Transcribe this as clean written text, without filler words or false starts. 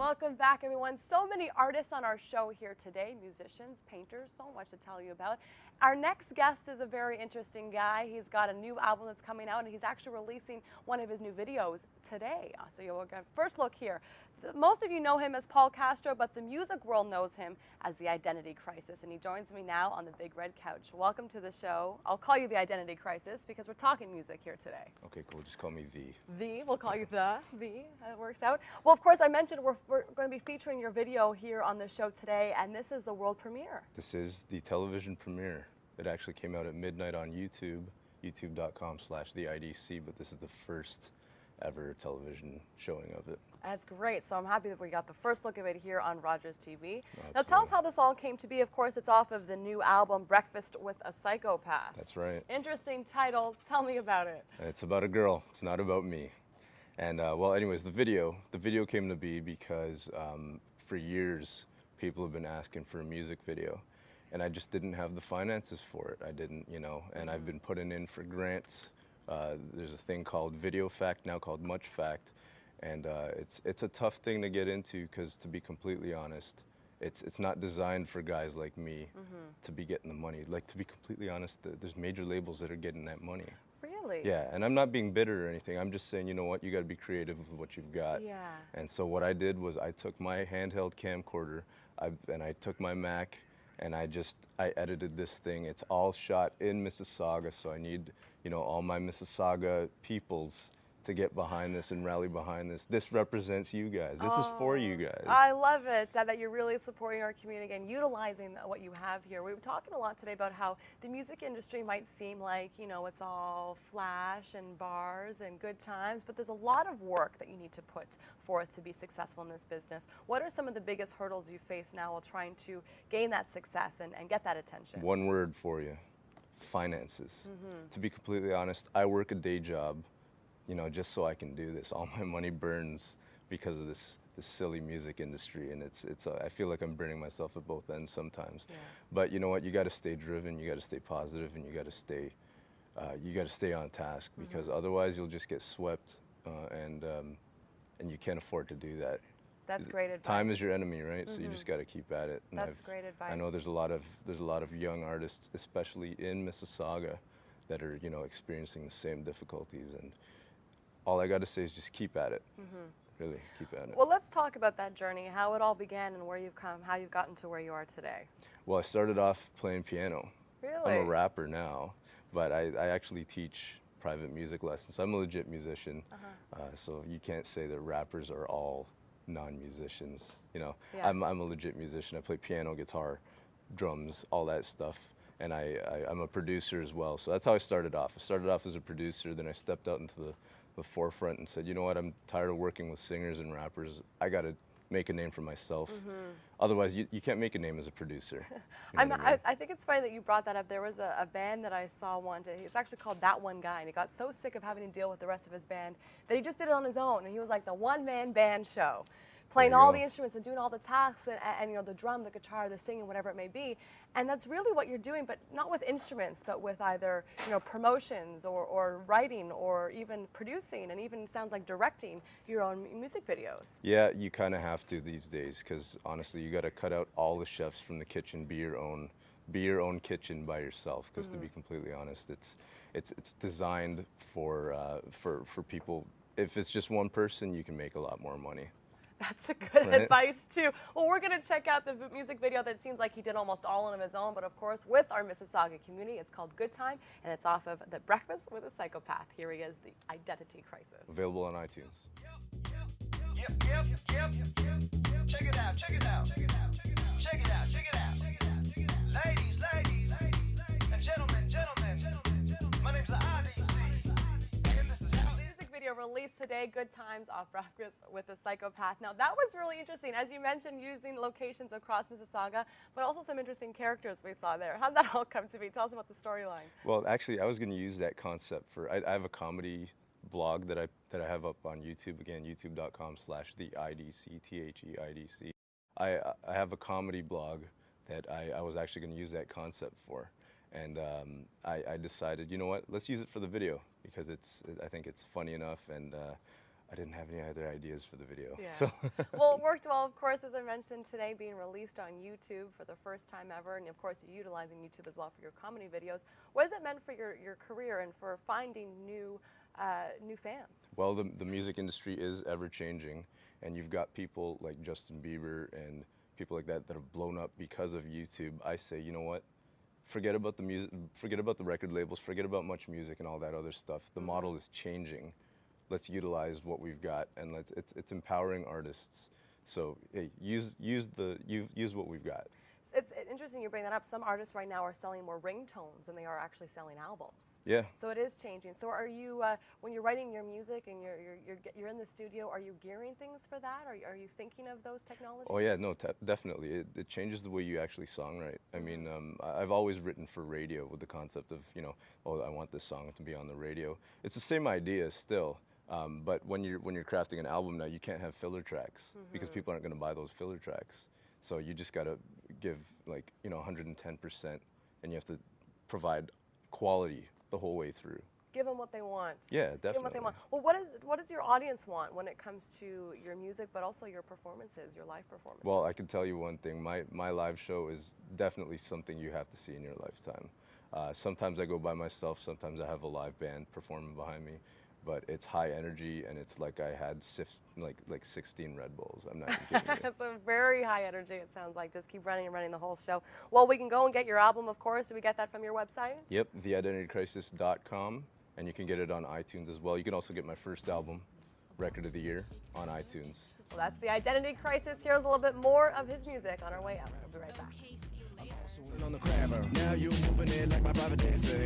Welcome back, everyone. So many artists on our show here today, musicians, painters, so much to tell you about. Our next guest is a very interesting guy. He's got a new album that's coming out, and he's actually releasing one of his new videos today. So you'll get a first look here. Most of you know him as Paul Castro, but the music world knows him as the Identity Crisis, and he joins me now on the big red couch. Welcome to the show. I'll call you the Identity Crisis because we're talking music here today. Okay, cool. Just call me the. We'll call you the. That works out. Well, of course, I mentioned we're going to be featuring your video here on the show today, and this is the world premiere. This is the television premiere. It actually came out at midnight on YouTube, youtube.com/theidc, but this is the first ever television showing of it. That's great. So I'm happy that we got the first look of it here on Rogers TV. Absolutely. Now tell us how this all came to be. Of course, it's off of the new album, Breakfast with a Psychopath. That's right. Interesting title. Tell me about it. It's about a girl. It's not about me. And well, anyways, the video came to be because for years, people have been asking for a music video. And I just didn't have the finances for it. I didn't, and I've been putting in for grants. There's a thing called Video Fact, now called Much Fact, and it's a tough thing to get into because, to be completely honest, it's not designed for guys like me to be getting the money. Like, to be completely honest, there's major labels that are getting that money. Really? Yeah, and I'm not being bitter or anything. I'm just saying, you know what, you got to be creative with what you've got. Yeah. And so what I did was I took my handheld camcorder, and I took my Mac, and I edited this thing. It's all shot in Mississauga, so I need, all my Mississauga peoples to get behind this and rally behind this. This represents you guys. This is for you guys. I love it that you're really supporting our community and utilizing what you have here. We were talking a lot today about how the music industry might seem like, it's all flash and bars and good times, but there's a lot of work that you need to put forth to be successful in this business. What are some of the biggest hurdles you face now while trying to gain that success and get that attention? One word for you: finances. To be completely honest, I work a day job, just so I can do this. All my money burns because of this silly music industry, and I feel like I'm burning myself at both ends sometimes. Yeah. But you know what? You got to stay driven. You got to stay positive, and you got to stay on task, because otherwise you'll just get swept, and you can't afford to do that. That's great advice. Time is your enemy, right? So you just got to keep at it. And That's great advice. I know there's a lot of young artists, especially in Mississauga, that are experiencing the same difficulties, and all I got to say is just keep at it. Really, keep at it. Well, let's talk about that journey, how it all began and where you've come, how you've gotten to where you are today. Well, I started off playing piano. Really? I'm a rapper now, but I actually teach private music lessons. I'm a legit musician, so you can't say that rappers are all non-musicians. Yeah. I'm a legit musician. I play piano, guitar, drums, all that stuff. And I'm a producer as well. So that's how I started off. I started off as a producer, then I stepped out into the forefront and said, you know what, I'm tired of working with singers and rappers. I got to make a name for myself. Otherwise, you can't make a name as a producer. I think it's funny that you brought that up. There was a band that I saw one day. It's actually called That One Guy, and he got so sick of having to deal with the rest of his band that he just did it on his own, and he was like the one-man band show, playing all the instruments and doing all the tasks, and the drum, the guitar, the singing, whatever it may be. And that's really what you're doing, but not with instruments, but with either promotions or writing or even producing, and even sounds like directing your own music videos. Yeah, you kind of have to these days, because honestly, you got to cut out all the chefs from the kitchen. Be your own kitchen by yourself. Because to be completely honest, it's designed for people. If it's just one person, you can make a lot more money. That's a good advice, too. Well, we're going to check out the music video that seems like he did almost all on his own, but of course, with our Mississauga community. It's called Good Time, and it's off of The Breakfast with a Psychopath. Here he is, the Identity Crisis. Available on iTunes. Yep. Check it out. Check it out. Ladies, and gentlemen. My name's iDENTiTY. Music video released today, Good Times, off Breakfast with a Psychopath. Now, that was really interesting. As you mentioned, using locations across Mississauga, but also some interesting characters we saw there. How did that all come to be? Tell us about the storyline. Well, actually, I was going to use that concept for. I have a comedy blog that I have up on YouTube. Again, youtube.com/theidc, THEIDC. I have a comedy blog that I was actually going to use that concept for, and I decided, you know what, let's use it for the video, because I think it's funny enough, and I didn't have any other ideas for the video. Yeah. So Well, it worked well, of course, as I mentioned today, being released on YouTube for the first time ever, and of course, you're utilizing YouTube as well for your comedy videos. What has it meant for your career and for finding new fans? well, the music industry is ever changing, and you've got people like Justin Bieber and people like that have blown up because of YouTube. I say, you know what? Forget about the music, forget about the record labels, forget about Much Music and all that other stuff. The model is changing. Let's utilize what we've got, and it's empowering artists. So hey, use what we've got. It's interesting you bring that up. Some artists right now are selling more ringtones than they are actually selling albums. Yeah. So it is changing. So are you, when you're writing your music and you're in the studio, are you gearing things for that? Are you thinking of those technologies? Oh yeah, no, definitely. It changes the way you actually songwrite. I mean, I've always written for radio with the concept of, you know, oh, I want this song to be on the radio. It's the same idea still, but when you're crafting an album now, you can't have filler tracks because people aren't going to buy those filler tracks. So you just got to give, like, you know, 110%, and you have to provide quality the whole way through. Give them what they want. Yeah, Give them what they definitely. want. Well, what does your audience want when it comes to your music, but also your performances, your live performances? Well, I can tell you one thing. My live show is definitely something you have to see in your lifetime. Sometimes I go by myself. Sometimes I have a live band performing behind me. But it's high energy, and it's like I had like 16 Red Bulls. I'm not even kidding you. So very high energy, it sounds like. Just keep running and running the whole show. Well, we can go and get your album, of course. Do we get that from your website? Yep, theidentitycrisis.com, and you can get it on iTunes as well. You can also get my first album, Record of the Year, on iTunes. Well, that's The Identity Crisis. Here's a little bit more of his music on our way out. We'll be right back. On the crabber. Now you're moving it like my private dancer.